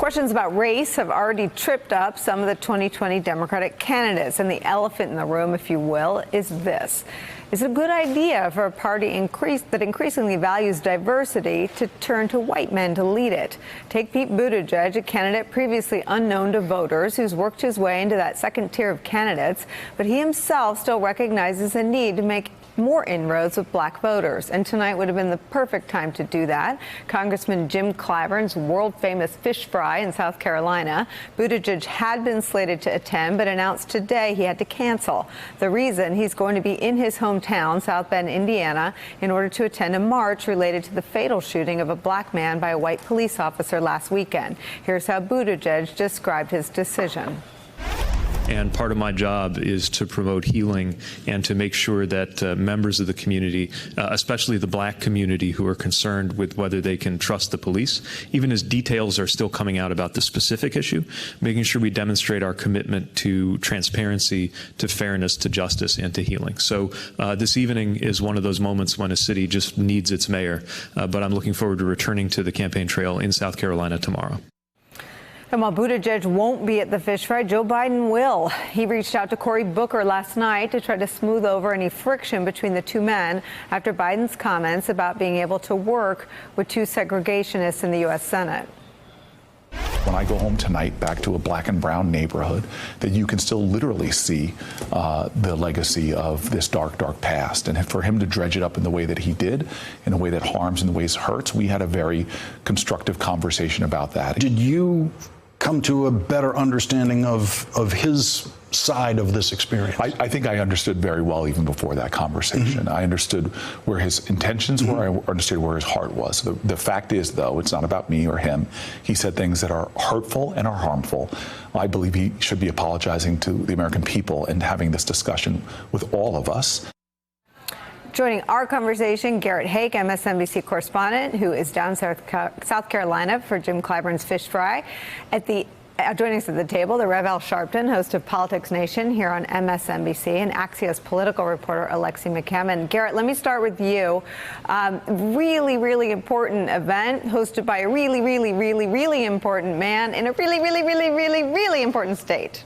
Questions about race have already tripped up some of the 2020 Democratic candidates. And the elephant in the room, if you will, is this. Is it a good idea for a party that increasingly values diversity to turn to white men to lead it? Take Pete Buttigieg, a candidate previously unknown to voters who's worked his way into that second tier of candidates, but he himself still recognizes a need to make more inroads with black voters. And tonight would have been the perfect time to do that. Congressman Jim Clyburn's world-famous fish fry in South Carolina. Buttigieg had been slated to attend, but announced today he had to cancel. The reason: he's going to be in his hometown, South Bend, Indiana, in order to attend a march related to the fatal shooting of a black man by a white police officer last weekend. Here's how Buttigieg described his decision. And part of my job is to promote healing and to make sure that members of the community, especially the black community who are concerned with whether they can trust the police, even as details are still coming out about the specific issue, making sure we demonstrate our commitment to transparency, to fairness, to justice, and to healing. So this evening is one of those moments when a city just needs its mayor. But I'm looking forward to returning to the campaign trail in South Carolina tomorrow. And while Buttigieg won't be at the fish fry, Joe Biden will. He reached out to Cory Booker last night to try to smooth over any friction between the two men after Biden's comments about being able to work with two segregationists in the U.S. Senate. When I go home tonight back to a black and brown neighborhood, that you can still literally see the legacy of this dark, dark past. And for him to dredge it up in the way that he did, in a way that harms, in the ways hurts, we had a very constructive conversation about that. Did you come to a better understanding of his side of this experience? I think I understood very well even before that conversation. Mm-hmm. I understood where his intentions were. I understood where his heart was. The fact is, though, it's not about me or him. He said things that are hurtful and are harmful. I believe he should be apologizing to the American people and having this discussion with all of us. Joining our conversation, Garrett Haake, MSNBC correspondent, who is down South Carolina for Jim Clyburn's fish fry. Joining us at the table, the Rev Al Sharpton, host of Politics Nation here on MSNBC, and Axios political reporter Alexi McCammon. Garrett, let me start with you. Really, really important event hosted by a really, really, really, really important man in a really, really, really, really, really important state.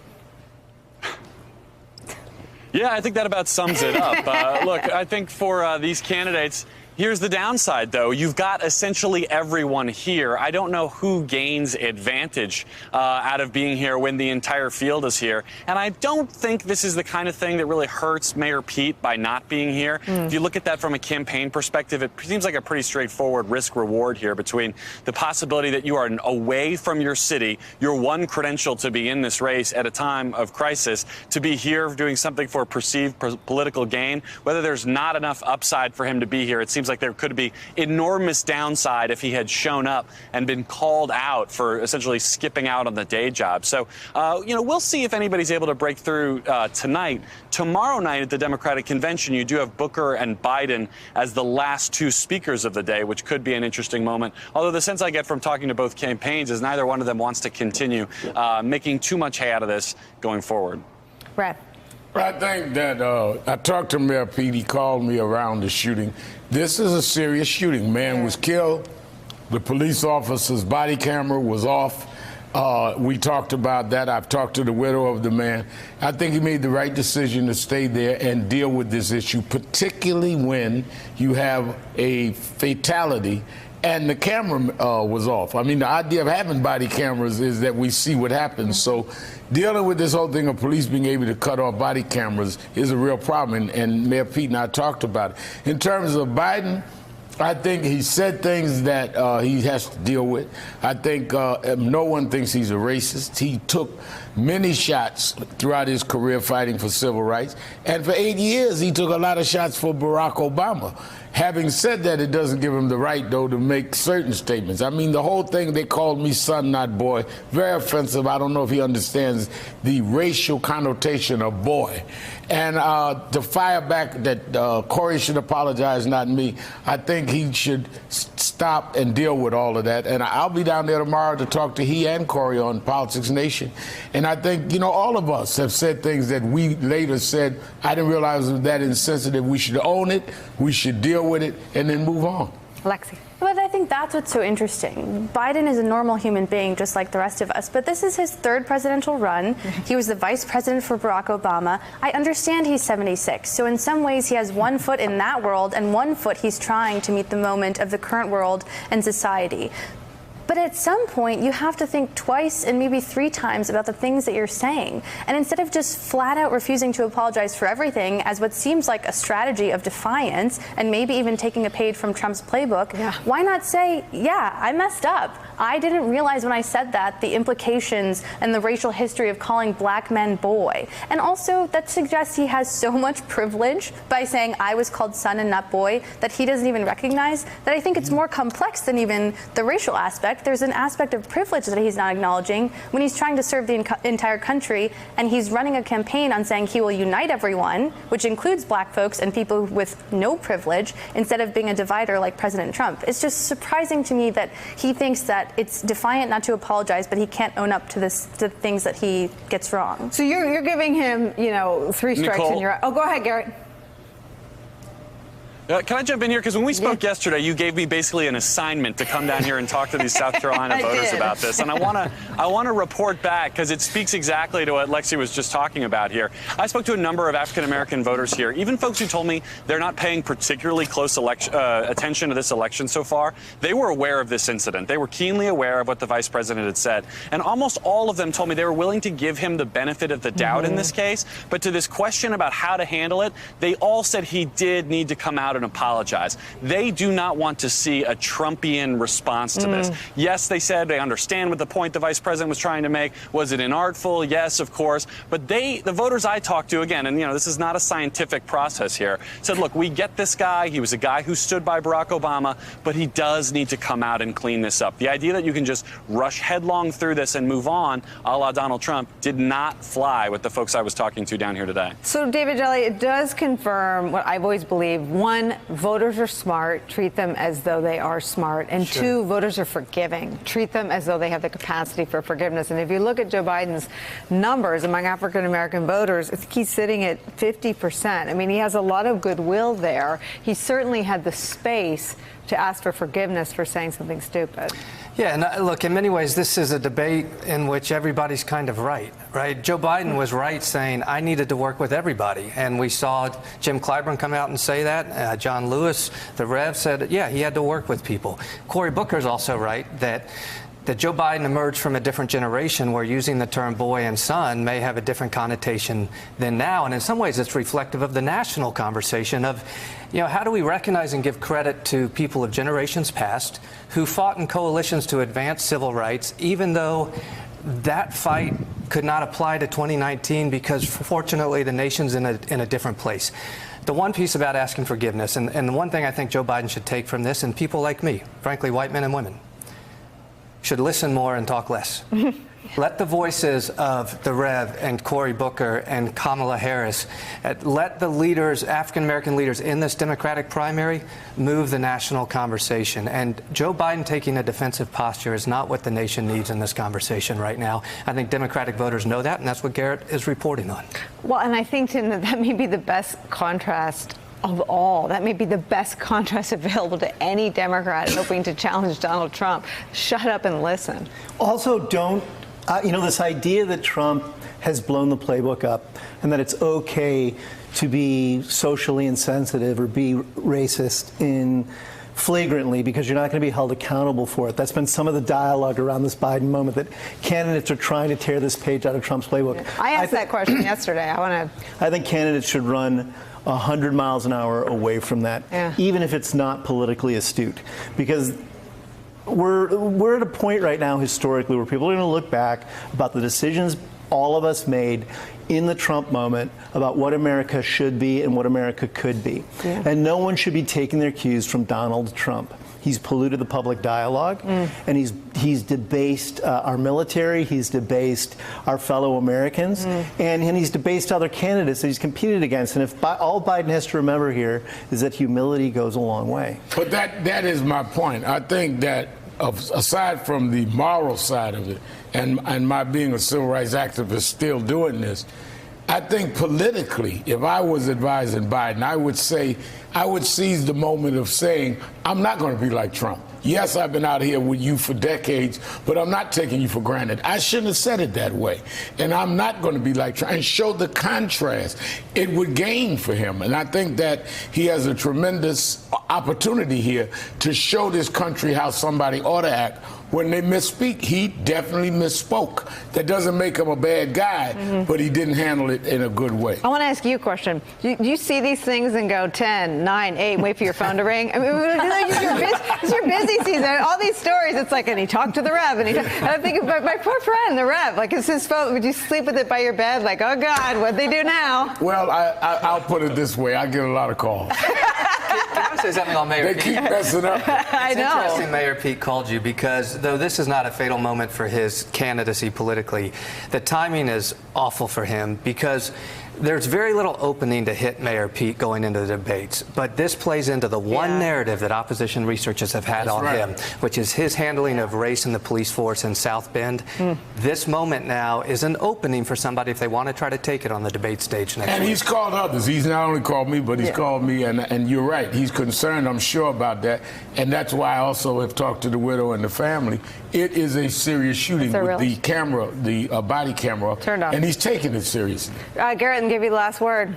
Yeah, I think that about sums it up. Look, I think for these candidates, here's the downside, though. You've got essentially everyone here. I don't know who gains advantage out of being here when the entire field is here. And I don't think this is the kind of thing that really hurts Mayor Pete by not being here. If you look at that from a campaign perspective, it seems like a pretty straightforward risk-reward here between the possibility that you are away from your city, your one credential to be in this race at a time of crisis, to be here doing something for perceived political gain. Whether there's not enough upside for him to be here, it seems like there could be enormous downside if he had shown up and been called out for essentially skipping out on the day job. So, we'll see if anybody's able to break through tonight. Tomorrow night at the Democratic Convention, you do have Booker and Biden as the last two speakers of the day, which could be an interesting moment. Although the sense I get from talking to both campaigns is neither one of them wants to continue making too much hay out of this going forward. Brett. I think that I talked to Mayor Pete. He called me around the shooting. This is a serious shooting. Man was killed. The police officer's body camera was off. We talked about that. I've talked to the widow of the man. I think he made the right decision to stay there and deal with this issue, particularly when you have a fatality and the camera was off. I mean, the idea of having body cameras is that we see what happens. So dealing with this whole thing of police being able to cut off body cameras is a real problem, and Mayor Pete and I talked about it. In terms of Biden, I think he said things that he has to deal with. I think no one thinks he's a racist. He took many shots throughout his career fighting for civil rights. And for 8 years, he took a lot of shots for Barack Obama. Having said that, it doesn't give him the right, though, to make certain statements. I mean, the whole thing, they called me son, not boy, very offensive. I don't know if he understands the racial connotation of boy. And to fire back that Cory should apologize, not me, I think he should stop and deal with all of that. And I'll be down there tomorrow to talk to he and Cory on Politics Nation. And I think, all of us have said things that we later said, I didn't realize it was that insensitive. We should own it, we should deal with it, and then move on. Lexi. But I think that's what's so interesting. Biden is a normal human being, just like the rest of us, but this is his third presidential run. He was the vice president for Barack Obama. I understand he's 76, so in some ways he has one foot in that world and one foot he's trying to meet the moment of the current world and society. But at some point, you have to think twice and maybe 3 times about the things that you're saying. And instead of just flat out refusing to apologize for everything as what seems like a strategy of defiance and maybe even taking a page from Trump's playbook, why not say, yeah, I messed up. I didn't realize when I said that the implications and the racial history of calling black men boy. And also that suggests he has so much privilege by saying I was called son and not boy that he doesn't even recognize, that I think it's more complex than even the racial aspect. There's an aspect of privilege that he's not acknowledging when he's trying to serve the entire country, and he's running a campaign on saying he will unite everyone, which includes black folks and people with no privilege, instead of being a divider like President Trump. It's just surprising to me that he thinks that it's defiant not to apologize, but he can't own up to the things that he gets wrong. So you're giving him, 3 strikes Nicole? and you're out. Oh, go ahead, Garrett. Can I jump in here? Because when we spoke yesterday, you gave me basically an assignment to come down here and talk to these South Carolina voters about this. And I want to report back because it speaks exactly to what Lexi was just talking about here. I spoke to a number of African-American voters here, even folks who told me they're not paying particularly close attention to this election so far. They were aware of this incident. They were keenly aware of what the vice president had said. And almost all of them told me they were willing to give him the benefit of the doubt in this case. But to this question about how to handle it, they all said he did need to come out and apologize. They do not want to see a Trumpian response to this. Yes, they said they understand what the point the vice president was trying to make. Was it inartful? Yes, of course. But the voters I talked to, again, and this is not a scientific process here, said, look, we get this guy. He was a guy who stood by Barack Obama, but he does need to come out and clean this up. The idea that you can just rush headlong through this and move on, a la Donald Trump, did not fly with the folks I was talking to down here today. So, David Jelly, it does confirm what I've always believed. 1, voters are smart, treat them as though they are smart. And 2, voters are forgiving, treat them as though they have the capacity for forgiveness. And if you look at Joe Biden's numbers among African-American voters, he's sitting at 50%. I mean, he has a lot of goodwill there. He certainly had the space to ask for forgiveness for saying something stupid. Yeah, and look, in many ways, this is a debate in which everybody's kind of right? Joe Biden was right saying, I needed to work with everybody. And we saw Jim Clyburn come out and say that. John Lewis, the Rev, said, yeah, he had to work with people. Cory Booker is also right that Joe Biden emerged from a different generation where using the term boy and son may have a different connotation than now. And in some ways, it's reflective of the national conversation of, how do we recognize and give credit to people of generations past who fought in coalitions to advance civil rights, even though that fight could not apply to 2019 because, fortunately, the nation's in a different place. The one piece about asking forgiveness, and the one thing I think Joe Biden should take from this, and people like me, frankly, white men and women, should listen more and talk less. Let the voices of the Rev and Cory Booker and Kamala Harris, let the leaders, African-American leaders in this Democratic primary, move the national conversation. And Joe Biden taking a defensive posture is not what the nation needs in this conversation right now. I think Democratic voters know that, and that's what Garrett is reporting on. Well, and I think, Tim, that may be the best contrast of all. That may be the best contrast available to any Democrat hoping to challenge Donald Trump. Shut up and listen. Also, don't, this idea that Trump has blown the playbook up and that it's okay to be socially insensitive or be racist in flagrantly because you're not going to be held accountable for it. That's been some of the dialogue around this Biden moment, that candidates are trying to tear this page out of Trump's playbook. I asked that question yesterday. I think candidates should run 100 miles an hour away from that, even if it's not politically astute, because we're at a point right now historically where people are going to look back about the decisions all of us made in the Trump moment about what America should be and what America could be. And no one should be taking their cues from Donald Trump. He's polluted the public dialogue, and he's debased our military, he's debased our fellow Americans, and he's debased other candidates that he's competed against. And if all Biden has to remember here is that humility goes a long way. But that is my point. I think that aside from the moral side of it, and my being a civil rights activist still doing this, I think politically, if I was advising Biden, I would seize the moment of saying, I'm not going to be like Trump. Yes, I've been out here with you for decades, but I'm not taking you for granted. I shouldn't have said it that way. And I'm not going to be like Trump. And show the contrast. It would gain for him. And I think that he has a tremendous opportunity here to show this country how somebody ought to act. When they misspeak, he definitely misspoke. That doesn't make him a bad guy, but he didn't handle it in a good way. I want to ask you a question. Do you see these things and go 10, 9, 8, wait for your phone to ring? I mean, it's your busy season. All these stories, it's like, and he talked to the Rev, and I'm thinking, my poor friend, the Rev, like, it's his phone. Would you sleep with it by your bed? Like, oh God, what'd they do now? Well, I'll put it this way. I get a lot of calls. Can I say something on Mayor They Pete? keep messing up. I It's know. interesting Mayor Pete called you because, though this is not a fatal moment for his candidacy politically, the timing is awful for him because there's very little opening to hit Mayor Pete going into the debates. But this plays into the one narrative that opposition researchers have had on him, which is his handling of race in the police force in South Bend. This moment now is an opening for somebody if they want to try to take it on the debate stage next And week. he's called others. He's not only called me, but he's called me, and you're right. He's concerned, I'm sure, about that. And that's why I also have talked to the widow and the family. It is a serious shooting with the camera, the body camera. Turned on. And he's taking it seriously. Garrett, and give you the last word.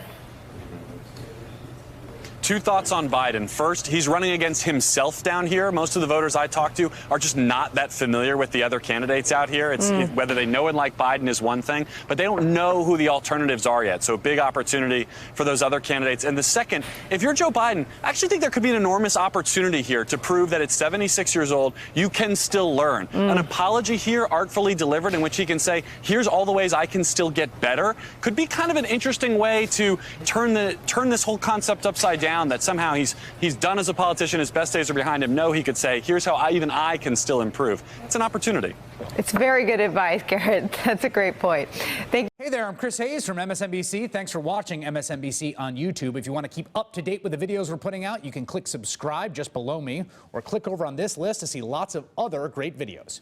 Two thoughts on Biden. First, he's running against himself down here. Most of the voters I talk to are just not that familiar with the other candidates out here. Whether they know and like Biden is one thing, but they don't know who the alternatives are yet. So big opportunity for those other candidates. And the second, if you're Joe Biden, I actually think there could be an enormous opportunity here to prove that at 76 years old, you can still learn. An apology here, artfully delivered, in which he can say, here's all the ways I can still get better, could be kind of an interesting way to turn this whole concept upside down. That somehow he's done as a politician, his best days are behind him. No, he could say, here's how even I can still improve. It's an opportunity. It's very good advice, Garrett. That's a great point. Thank you. Hey there, I'm Chris Hayes from MSNBC. Thanks for watching MSNBC on YouTube. If you want to keep up to date with the videos we're putting out, you can click subscribe just below me or click over on this list to see lots of other great videos.